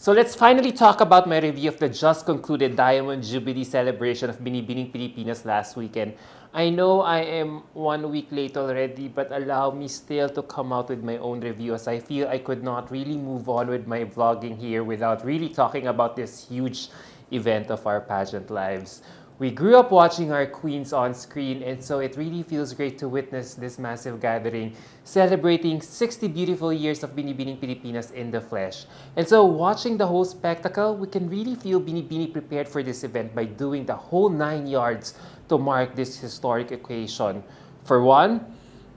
So let's finally talk about my review of the just concluded Diamond Jubilee celebration of Binibining Pilipinas last weekend. I know I am 1 week late already, but allow me still to come out with my own review as I feel I could not really move on with my vlogging here without really talking about this huge event of our pageant lives. We grew up watching our queens on screen, and so it really feels great to witness this massive gathering celebrating 60 beautiful years of Binibining Pilipinas in the flesh. And so watching the whole spectacle, we can really feel Binibini prepared for this event by doing the whole 9 yards to mark this historic occasion. For one,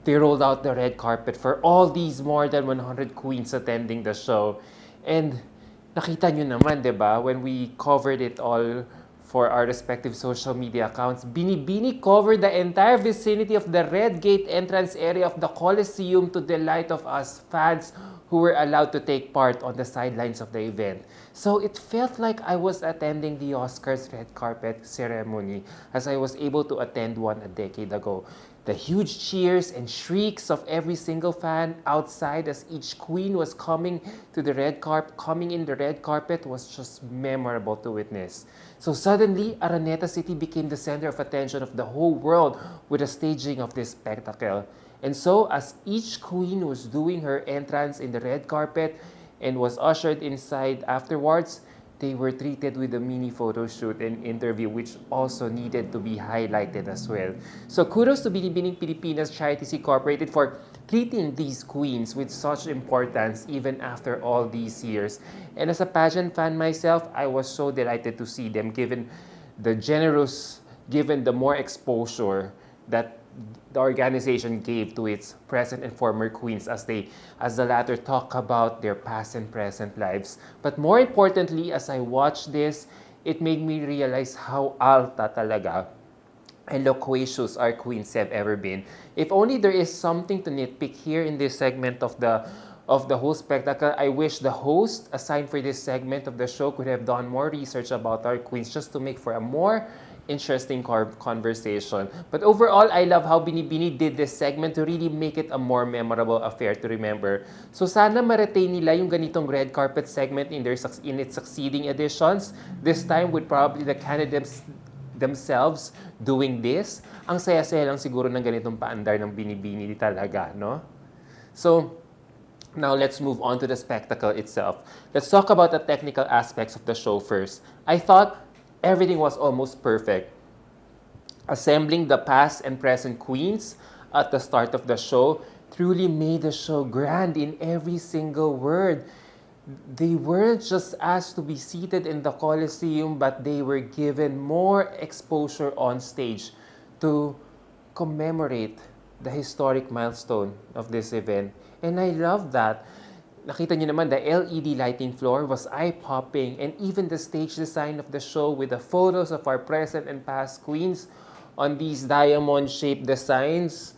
they rolled out the red carpet for all these more than 100 queens attending the show. And nakita nyo naman, di ba, when we covered it all for our respective social media accounts, Binibini covered the entire vicinity of the Red Gate entrance area of the Coliseum to delight of us fans who were allowed to take part on the sidelines of the event. So it felt like I was attending the Oscars red carpet ceremony as I was able to attend one a decade ago. The huge cheers and shrieks of every single fan outside as each queen was coming in the red carpet was just memorable to witness. So suddenly, Araneta City became the center of attention of the whole world with the staging of this spectacle. And so, as each queen was doing her entrance in the red carpet and was ushered inside afterwards, they were treated with a mini photo shoot and interview, which also needed to be highlighted as well. So kudos to Binibining Pilipinas Charities Incorporated for treating these queens with such importance even after all these years. And as a pageant fan myself, I was so delighted to see them given the more exposure that the organization gave to its present and former queens as the latter talk about their past and present lives. But more importantly, as I watched this, it made me realize how alta talaga and loquacious our queens have ever been. If only there is something to nitpick here in this segment of the whole spectacle, I wish the host assigned for this segment of the show could have done more research about our queens just to make for a more interesting conversation. But overall, I love how Binibini did this segment to really make it a more memorable affair to remember. So sana ma-retain nila yung ganitong red carpet segment in its succeeding editions, this time with probably the candidates themselves doing this. Ang saya-saya lang siguro ng ganitong paandar ng Binibini talaga, no? So, now let's move on to the spectacle itself. Let's talk about the technical aspects of the show first. I thought everything was almost perfect. Assembling the past and present queens at the start of the show truly made the show grand in every single word. They weren't just asked to be seated in the Coliseum, but they were given more exposure on stage to commemorate the historic milestone of this event. And I love that. Nakita niyo naman, the LED lighting floor was eye-popping, and even the stage design of the show with the photos of our present and past queens on these diamond-shaped designs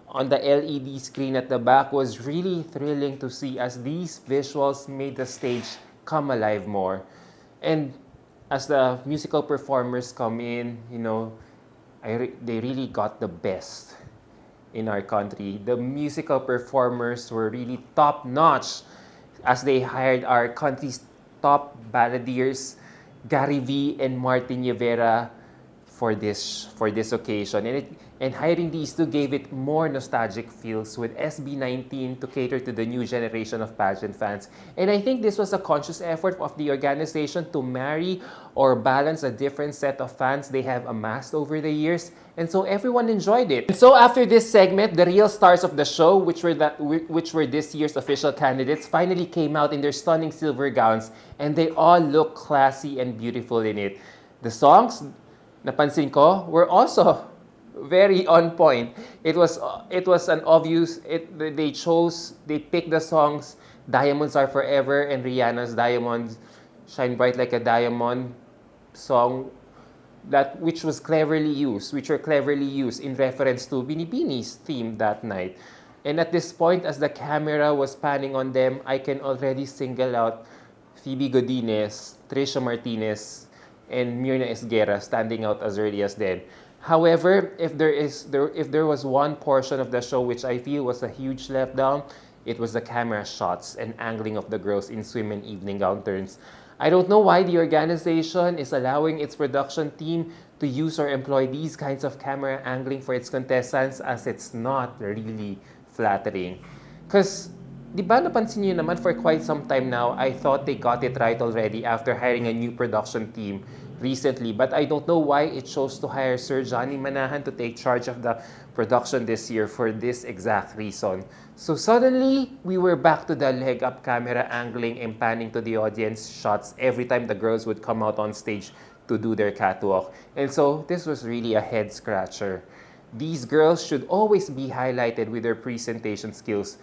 on the LED screen at the back was really thrilling to see as these visuals made the stage come alive more. And as the musical performers come in, they really got the best in our country. The musical performers were really top-notch as they hired our country's top balladeers, Gary V and Martin Rivera, for this occasion. And hiring these two gave it more nostalgic feels with SB19 to cater to the new generation of pageant fans. And I think this was a conscious effort of the organization to marry or balance a different set of fans they have amassed over the years. And so everyone enjoyed it. And so after this segment, the real stars of the show, which were this year's official candidates, finally came out in their stunning silver gowns, and they all look classy and beautiful in it. The songs, napansin ko, were also very on point. It was an obvious. They picked the songs "Diamonds Are Forever" and Rihanna's "Diamonds Shine Bright Like a Diamond" song, which were cleverly used in reference to Binibini's theme that night. And at this point, as the camera was panning on them, I can already single out Phoebe Ginz, Tiisha Martinez, and Mira E standing out as early as then. However, if there was one portion of the show which I feel was a huge letdown, it was the camera shots and angling of the girls in swim and evening gown turns. I don't know why the organization is allowing its production team to use or employ these kinds of camera angling for its contestants, as it's not really flattering. Because, di ba napansin niyo naman, for quite some time now, I thought they got it right already after hiring a new production team recently. But I don't know why it chose to hire Sir Johnny Manahan to take charge of the production this year for this exact reason. So suddenly, we were back to the leg up camera angling and panning to the audience shots every time the girls would come out on stage to do their catwalk. And so this was really a head scratcher. These girls should always be highlighted with their presentation skills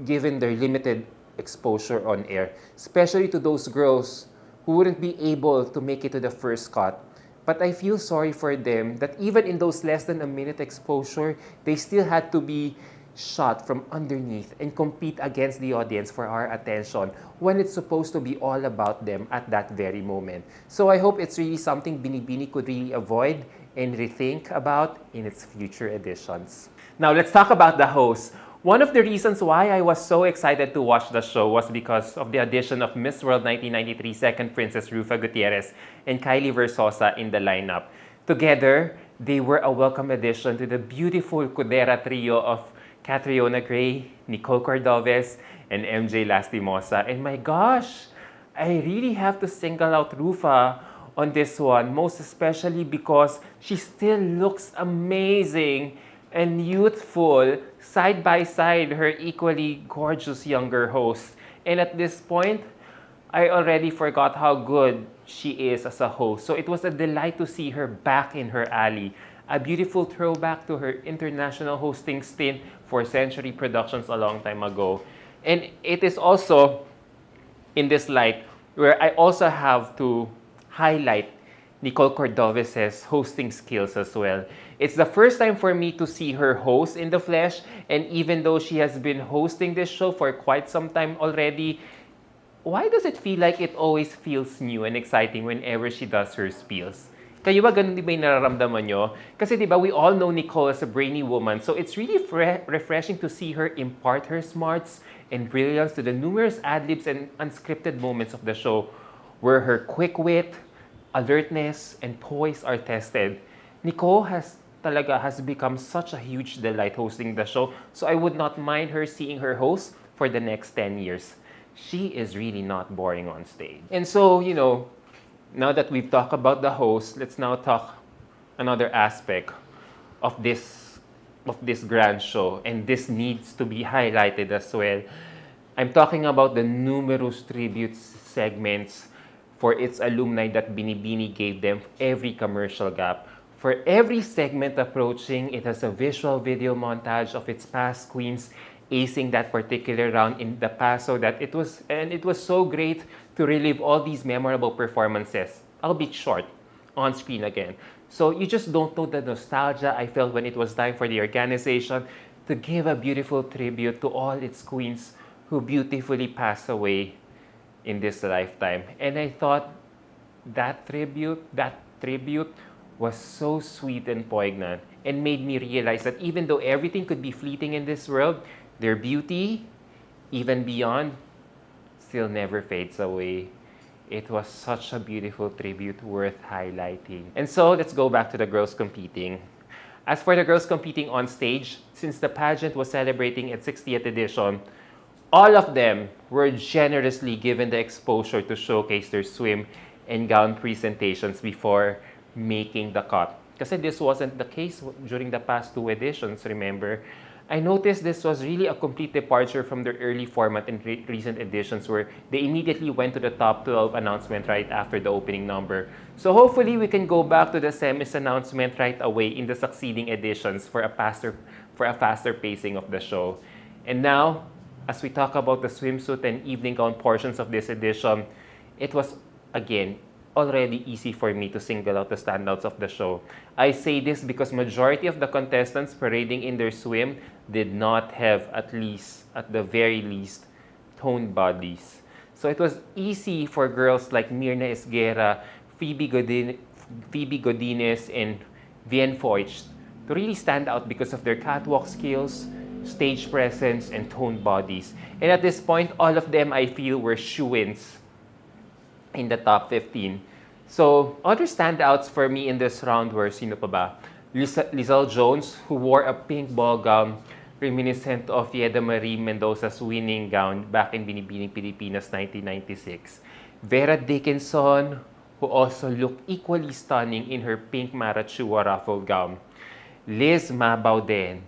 given their limited exposure on air, especially to those girls who wouldn't be able to make it to the first cut. But I feel sorry for them that even in those less than a minute exposure, they still had to be shot from underneath and compete against the audience for our attention when it's supposed to be all about them at that very moment. So I hope it's really something Binibini could really avoid and rethink about in its future editions. Now let's talk about the host. One of the reasons why I was so excited to watch the show was because of the addition of Miss World 1993 Second Princess Rufa Gutierrez and Kylie Versosa in the lineup. Together, they were a welcome addition to the beautiful Kudera trio of Catriona Gray, Nicole Cordoves, and MJ Lastimosa. And my gosh, I really have to single out Rufa on this one, most especially because she still looks amazing and youthful side by side her equally gorgeous younger host. And at this point, I already forgot how good she is as a host. So it was a delight to see her back in her alley. A beautiful throwback to her international hosting stint for Century Productions a long time ago. And it is also in this light where I also have to highlight Nicole Cordovez' hosting skills as well. It's the first time for me to see her host in the flesh, and even though she has been hosting this show for quite some time already, why does it feel like it always feels new and exciting whenever she does her spiels? Kayo ba ganun di ba yung nararamdaman nyo? Kasi di ba we all know Nicole as a brainy woman, so it's really refreshing to see her impart her smarts and brilliance to the numerous ad-libs and unscripted moments of the show, where her quick wit, alertness, and poise are tested. Nicole has become such a huge delight hosting the show, so I would not mind her seeing her host for the next 10 years. She is really not boring on stage. And so, now that we've talked about the host, let's now talk another aspect of this grand show, and this needs to be highlighted as well. I'm talking about the numerous tribute segments for its alumni that Binibini gave them every commercial gap. For every segment approaching, it has a visual video montage of its past queens acing that particular round in the past, so that it was so great to relive all these memorable performances, albeit short, on screen again. So you just don't know the nostalgia I felt when it was time for the organization to give a beautiful tribute to all its queens who beautifully passed away in this lifetime. And I thought that tribute was so sweet and poignant, and made me realize that even though everything could be fleeting in this world, their beauty, even beyond, still never fades away. It was such a beautiful tribute worth highlighting. And so let's go back to the girls competing. As for the girls competing on stage, since the pageant was celebrating its 60th edition, all of them were generously given the exposure to showcase their swim and gown presentations before making the cut. Kasi this wasn't the case during the past two editions, remember? I noticed this was really a complete departure from their early format in recent editions, where they immediately went to the top 12 announcement right after the opening number. So hopefully we can go back to the semis announcement right away in the succeeding editions for a faster pacing of the show. And now, as we talk about the swimsuit and evening gown portions of this edition, it was, again, already easy for me to single out the standouts of the show. I say this because majority of the contestants parading in their swim did not have, at the very least, toned bodies. So it was easy for girls like Mirna Esguerra, Phoebe Godinez, and Vien F to really stand out because of their catwalk skills, stage presence, and toned bodies. And at this point, all of them I feel were shoo-ins in the top 15. So, other standouts for me in this round were, sino pa ba? Lizelle Jones, who wore a pink ball gown reminiscent of Yeda Marie Mendoza's winning gown back in Binibining Pilipinas 1996. Vera Dickinson, who also looked equally stunning in her pink Marachua ruffled gown. Liz Mabauden,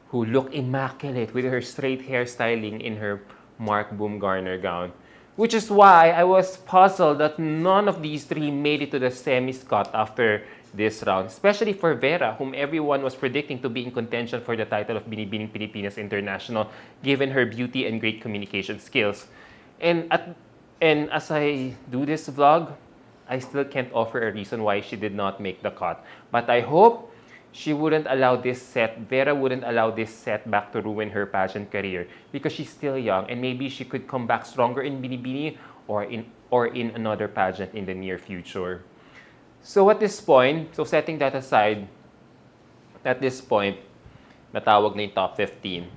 who looked immaculate with her straight hairstyling in her Mark Baumgartner gown. Which is why I was puzzled that none of these three made it to the semis cut after this round, especially for Vera, whom everyone was predicting to be in contention for the title of Binibining Pilipinas International, given her beauty and great communication skills. And as I do this vlog, I still can't offer a reason why she did not make the cut. But I hope Vera wouldn't allow this setback to ruin her pageant career because she's still young and maybe she could come back stronger in Binibini or in another pageant in the near future. So at this point, setting that aside, at this point, natawag na yung top 15.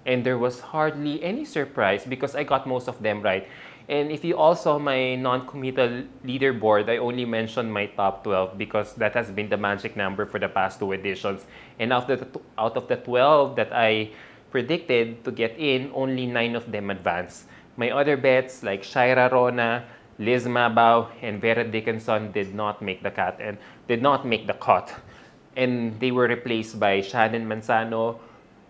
And there was hardly any surprise because I got most of them right. And if you all saw my non-committal leaderboard, I only mentioned my top 12 because that has been the magic number for the past 2 editions. And out of the 12 that I predicted to get in, only 9 of them advanced. My other bets like Shaira Rona, Liz Mabao, and Vera Dickinson did not make the cut. And they were replaced by Shannon Mansano,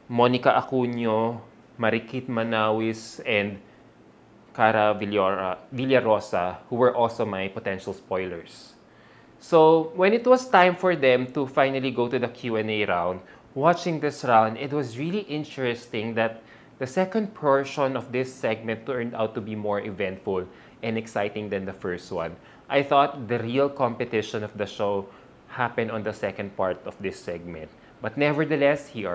Monica Akuno, Marikit Manawis, and Cara Villarosa, who were also my potential spoilers. So when it was time for them to finally go to the Q&A round, watching this round, it was really interesting that the second portion of this segment turned out to be more eventful and exciting than the first one. I thought the real competition of the show happened on the second part of this segment. But nevertheless, here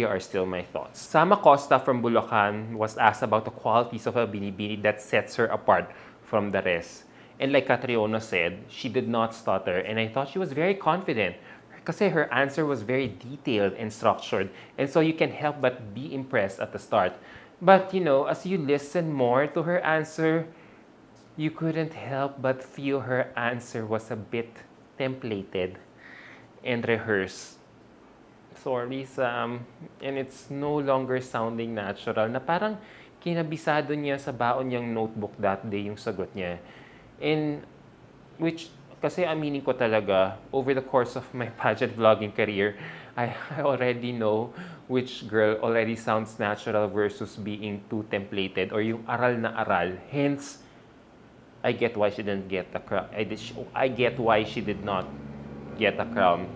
are still my thoughts. Sama Costa from Bulacan was asked about the qualities of a binibini that sets her apart from the rest. And like Catriona said, she did not stutter, and I thought she was very confident kasi her answer was very detailed and structured, and so you can help but be impressed at the start. But as you listen more to her answer, you couldn't help but feel her answer was a bit templated and rehearsed. Sorry, Sam. And it's no longer sounding natural na parang kinabisado niya sa baon niyang notebook that day yung sagot niya. And which, kasi aminin ko talaga, over the course of my pageant vlogging career, I already know which girl already sounds natural versus being too templated or yung aral na aral. Hence, I get why she didn't get the crown. I get why she did not get a crown.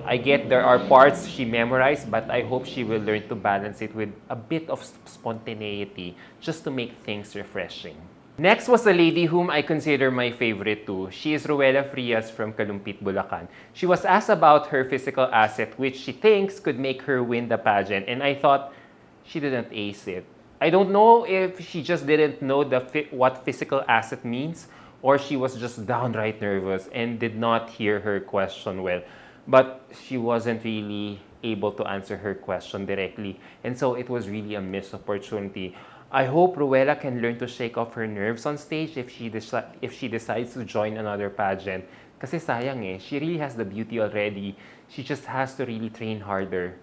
I get there are parts she memorized, but I hope she will learn to balance it with a bit of spontaneity just to make things refreshing. Next was a lady whom I consider my favorite too. She is Rella Frias from Kalumpit, Bulacan. She was asked about her physical asset, which she thinks could make her win the pageant, and I thought she didn't ace it. I don't know if she just didn't know what physical asset means, or she was just downright nervous and did not hear her question well. But she wasn't really able to answer her question directly, and so it was really a missed opportunity. I hope Ruela can learn to shake off her nerves on stage if she decides to join another pageant. Kasi sayang she really has the beauty already. She just has to really train harder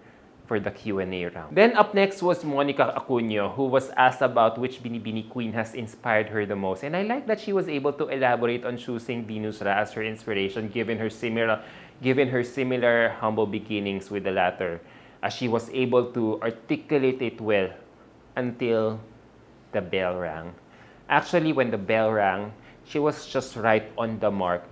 for the Q&A round. Then up next was Monica Akuno, who was asked about which Binibini queen has inspired her the most. And I like that she was able to elaborate on choosing Binusra as her inspiration given her similar humble beginnings with the latter, as she was able to articulate it well until the bell rang. Actually, when the bell rang, she was just right on the mark.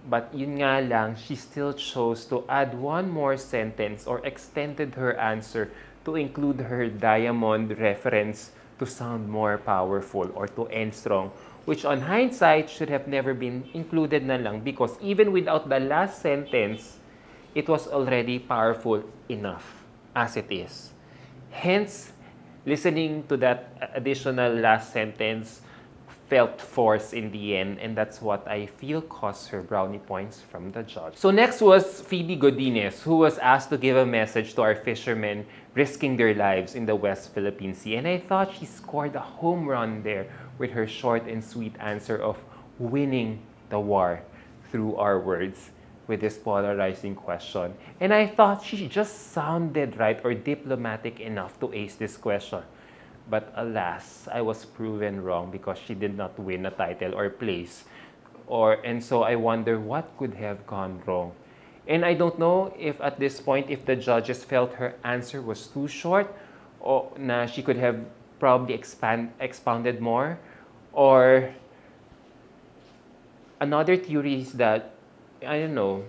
But yun nga lang, she still chose to add one more sentence or extended her answer to include her diamond reference to sound more powerful or to end strong, which on hindsight should have never been included na lang because even without the last sentence, it was already powerful enough as it is. Hence, listening to that additional last sentence felt forced in the end, and that's what I feel cost her brownie points from the judge. So next was Phoebe Godinez, who was asked to give a message to our fishermen risking their lives in the West Philippine Sea, and I thought she scored a home run there with her short and sweet answer of winning the war through our words with this polarizing question. And I thought she just sounded right or diplomatic enough to ace this question. But alas, I was proven wrong because she did not win a title or place. And so I wonder what could have gone wrong. And I don't know if at this point, if the judges felt her answer was too short, or na she could have probably expounded more, or another theory is that, I don't know,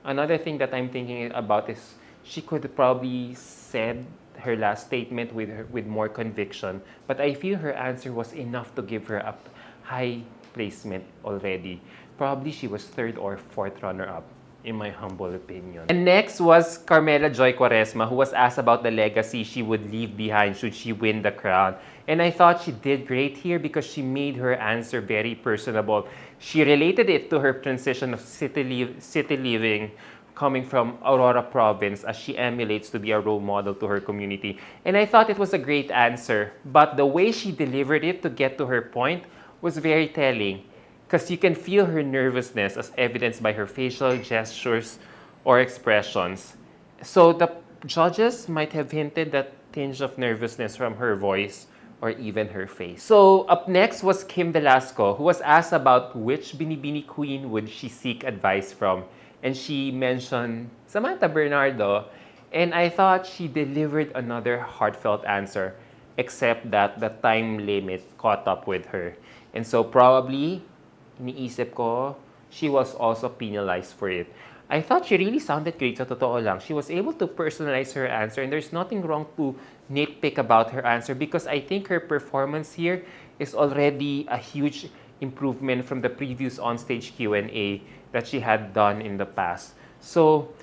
another thing that I'm thinking about is she could probably said her last statement with more conviction, but I feel her answer was enough to give her a high placement already. Probably she was third or fourth runner-up, in my humble opinion. And next was Carmela Joy Quaresma, who was asked about the legacy she would leave behind should she win the crown. And I thought she did great here because she made her answer very personable. She related it to her transition of city living coming from Aurora province as she emulates to be a role model to her community. And I thought it was a great answer, but the way she delivered it to get to her point was very telling, because you can feel her nervousness as evidenced by her facial gestures or expressions. So the judges might have hinted that tinge of nervousness from her voice or even her face. So up next was Kim Velasco, who was asked about which Binibini queen would she seek advice from. And she mentioned Samantha Bernardo. And I thought she delivered another heartfelt answer, except that the time limit caught up with her. And so probably, iniisip ko, she was also penalized for it. I thought she really sounded great, sa totoo lang. She was able to personalize her answer, and there's nothing wrong to nitpick about her answer because I think her performance here is already a huge improvement from the previous onstage Q&A that she had done in the past. So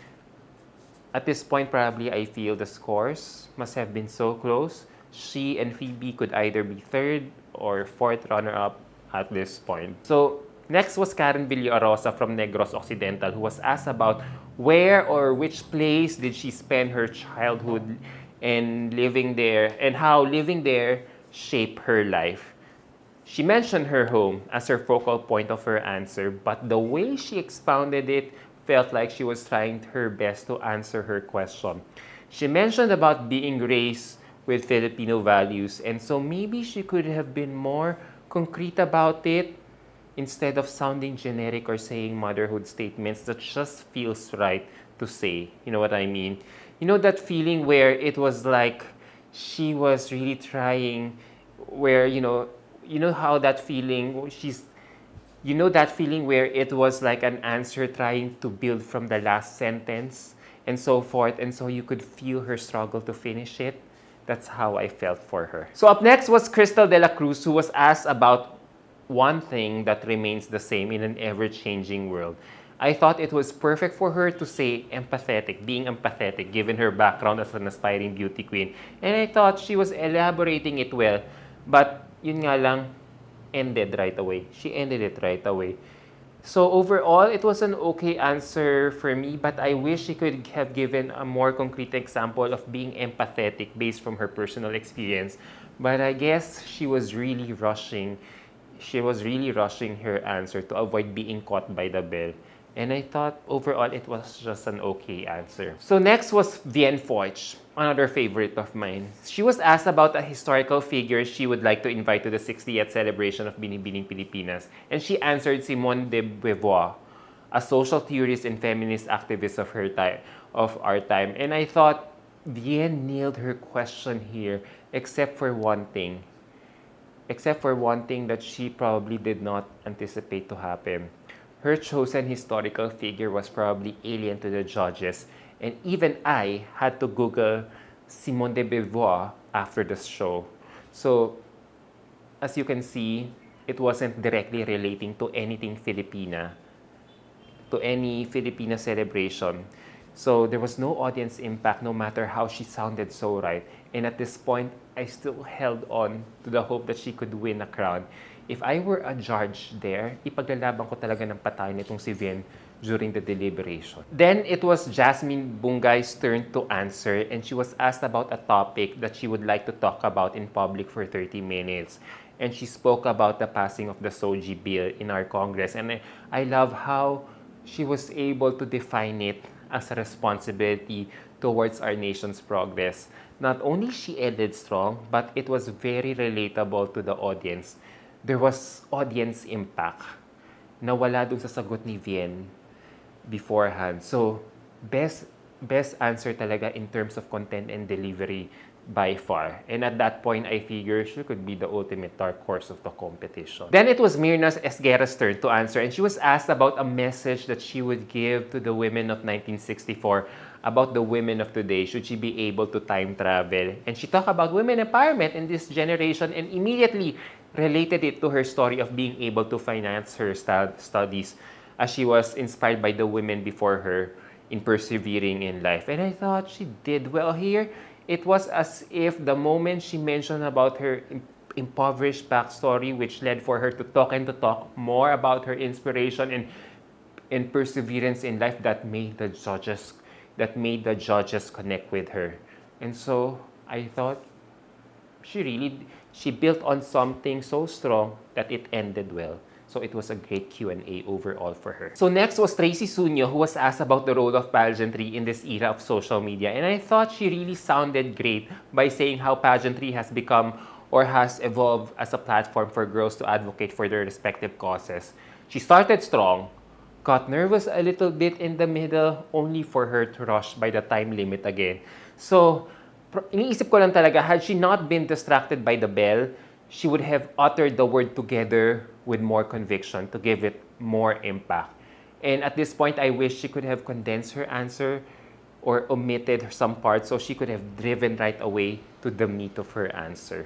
at this point, probably I feel the scores must have been so close. She and Phoebe could either be third or fourth runner-up at this point. So next was Karen Arosa from Negros Occidental, who was asked about where or which place did she spend her childhood and living there, and how living there shaped her life. She mentioned her home as her focal point of her answer, but the way she expounded it felt like she was trying her best to answer her question. She mentioned about being raised with Filipino values, and so maybe she could have been more concrete about it instead of sounding generic or saying motherhood statements that just feels right to say. You know what I mean? You know that feeling where it was like she was really trying, where, you know how that feeling, that feeling where it was like an answer trying to build from the last sentence and so forth, and so you could feel her struggle to finish it. That's how I felt for her. So up next was Crystal de la Cruz, who was asked about one thing that remains the same in an ever-changing world. I thought it was perfect for her to say empathetic, being empathetic, given her background as an aspiring beauty queen. And I thought she was elaborating it well, but yun nga lang, ended right away. She ended it right away. So overall, it was an okay answer for me, but I wish she could have given a more concrete example of being empathetic based from her personal experience. But I guess she was really rushing. She was really rushing her answer to avoid being caught by the bell. And I thought overall it was just an okay answer. So next was Vien F, another favorite of mine. She was asked about a historical figure she would like to invite to the 60th celebration of Binibining Pilipinas. And she answered Simone de Beauvoir, a social theorist and feminist activist of our time. And I thought Vien nailed her question here, except for one thing that she probably did not anticipate to happen. Her chosen historical figure was probably alien to the judges, and even I had to Google Simone de Beauvoir after the show. So, as you can see, it wasn't directly relating to anything Filipina, to any Filipina celebration. So there was no audience impact no matter how she sounded so right. And at this point, I still held on to the hope that she could win a crown. if I were a judge there, ipaglalaban ko talaga ng patay nitong si Vien during the deliberation. Then it was Jasmine Bungay's turn to answer, and she was asked about a topic that she would like to talk about in public for 30 minutes. And she spoke about the passing of the SOGI bill in our Congress. And I love how she was able to define it as a responsibility towards our nation's progress. Not only she ended strong, but it was very relatable to the audience. There was audience impact na wala dun sa sagot ni Vien beforehand. So, best answer talaga in terms of content and delivery by far. And at that point, I figured she could be the ultimate dark horse of the competition. Then it was Mirna Esguerra's turn to answer, and she was asked about a message that she would give to the women of 1964 about the women of today, should she be able to time travel. And she talked about women empowerment in this generation and immediately related it to her story of being able to finance her studies, as she was inspired by the women before her in persevering in life. And I thought she did well here. It was as if the moment she mentioned about her impoverished backstory, which led for her to talk more about her inspiration and perseverance in life, that made the judges connect with her. And so I thought she built on something so strong that it ended well. So it was a great Q&A overall for her. So next was Tracy Sun, who was asked about the role of pageantry in this era of social media. And I thought she really sounded great by saying how pageantry has become or has evolved as a platform for girls to advocate for their respective causes. She started strong, got nervous a little bit in the middle, only for her to rush by the time limit again. So, iniisip ko lang talaga, had she not been distracted by the bell, she would have uttered the word together with more conviction to give it more impact. And at this point, I wish she could have condensed her answer or omitted some parts so she could have driven right away to the meat of her answer.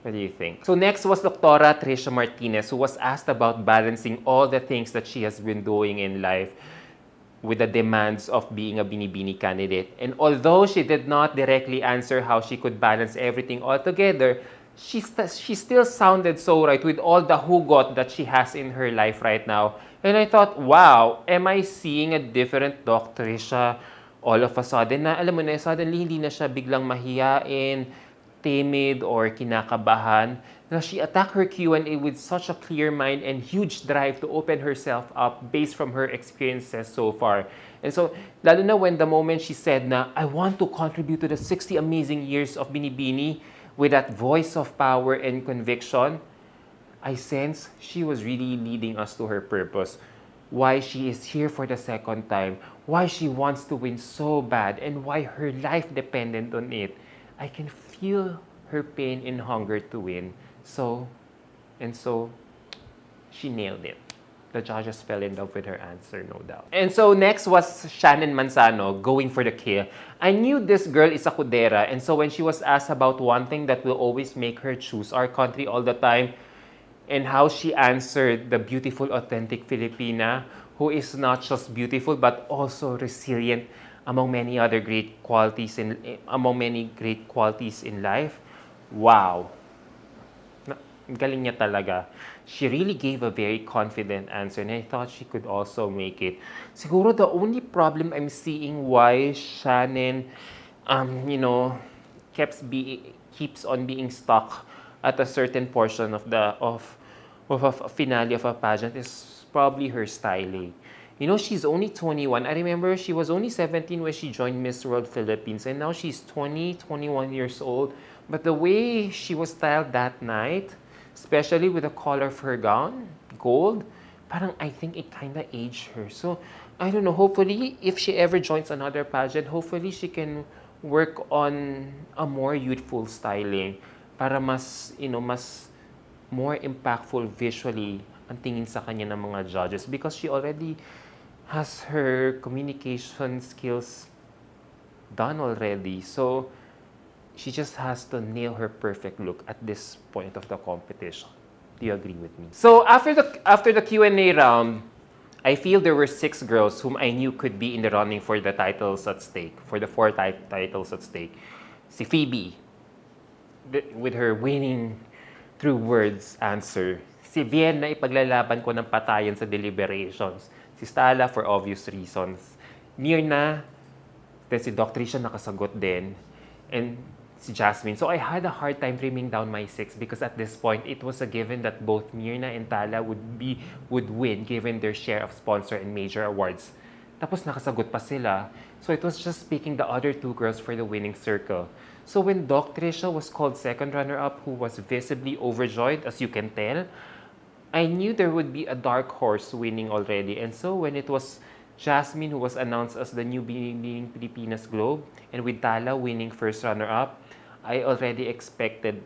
What do you think? So next was Dr. Tiisha Martinez, who was asked about balancing all the things that she has been doing in life with the demands of being a Binibini candidate. And although she did not directly answer how she could balance everything all together, she still sounded so right with all the hugot that she has in her life right now. And I thought, wow, am I seeing a different Dr. Tiisha all of a sudden? Na alam mo na, suddenly hindi na siya biglang mahiyain, timid, or kinakabahan. Na she attacked her Q&A with such a clear mind and huge drive to open herself up based from her experiences so far. And so, lalo na when the moment she said na, I want to contribute to the 60 amazing years of Binibini, with that voice of power and conviction, I sense she was really leading us to her purpose. Why she is here for the second time, why she wants to win so bad, and why her life depended on it. I can feel her pain and hunger to win. So she nailed it. The judges fell in love with her answer, no doubt. And so next was Shannon Mansano going for the kill. I knew this girl is a kudera, and so when she was asked about one thing that will always make her choose our country all the time, and how she answered the beautiful, authentic Filipina, who is not just beautiful but also resilient among many great qualities in life. Wow. Galing niya talaga. She really gave a very confident answer, and I thought she could also make it. Siguro the only problem I'm seeing why Shannon, keeps on being stuck at a certain portion of a finale of a pageant is probably her styling. She's only 21. I remember she was only 17 when she joined Miss World Philippines, and now she's 21 years old. But the way she was styled that night, especially with the color of her gown, gold, parang I think it kind of aged her. So, I don't know, hopefully, if she ever joins another pageant, hopefully she can work on a more youthful styling para mas more impactful visually ang tingin sa kanya ng mga judges, because she already has her communication skills done already. So, she just has to nail her perfect look at this point of the competition. Do you agree with me? So after the Q&A round, I feel there were 6 girls whom I knew could be in the running for the titles at stake, for the 4 titles at stake. Si Phoebe, with her winning through words answer. Si Vien na ipaglalaban ko ng patayan sa deliberations. Si Stella for obvious reasons. Mirna, then si Doc Tricia nakasagot din. And si Jasmine. So I had a hard time trimming down my 6 because at this point, it was a given that both Mirna and Tala would win given their share of sponsor and major awards. Tapos nakasagot pa sila. So it was just picking the other 2 girls for the winning circle. So when Doc Tricia was called second runner-up, who was visibly overjoyed, as you can tell, I knew there would be a dark horse winning already. And so when it was Jasmine who was announced as the new Binibining Pilipinas Globe, and with Tala winning first runner-up, I already expected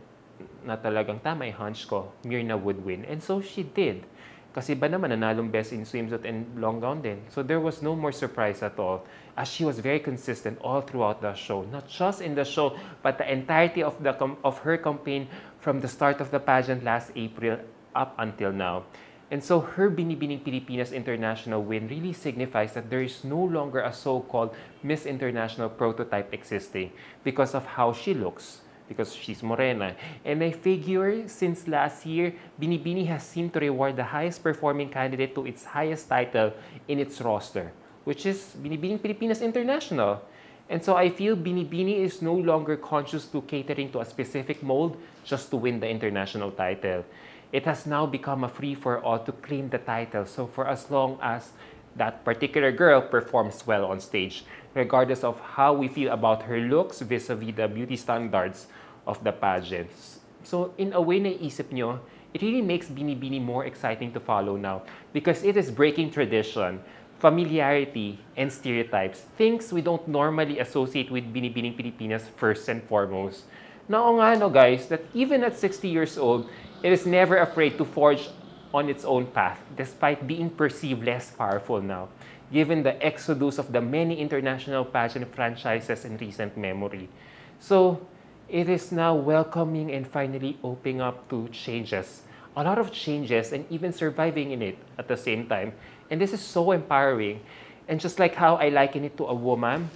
na talagang tama yung hunch ko, Mirna would win. And so she did. Kasi ba naman nanalong best in swimsuit and long gown din. So there was no more surprise at all, as she was very consistent all throughout the show. Not just in the show, but the entirety of her campaign from the start of the pageant last April up until now. And so her Binibining Pilipinas International win really signifies that there is no longer a so-called Miss International prototype existing because of how she looks, because she's morena. And I figure since last year, Binibini has seemed to reward the highest performing candidate to its highest title in its roster, which is Binibining Pilipinas International. And so I feel Binibini is no longer conscious to catering to a specific mold just to win the international title. It has now become a free-for-all to claim the title. So for as long as that particular girl performs well on stage, regardless of how we feel about her looks vis-a-vis the beauty standards of the pageants. So in a way, naisip nyo, it really makes Binibini more exciting to follow now because it is breaking tradition, familiarity, and stereotypes, things we don't normally associate with Binibining Pilipinas first and foremost. Now nga no guys, that even at 60 years old, it is never afraid to forge on its own path despite being perceived less powerful now, given the exodus of the many international pageant franchises in recent memory. So it is now welcoming and finally opening up to changes. A lot of changes and even surviving in it at the same time. And this is so empowering. And just like how I liken it to a woman,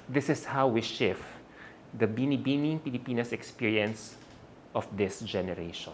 this is how we shift the Binibining Pilipinas experience of this generation.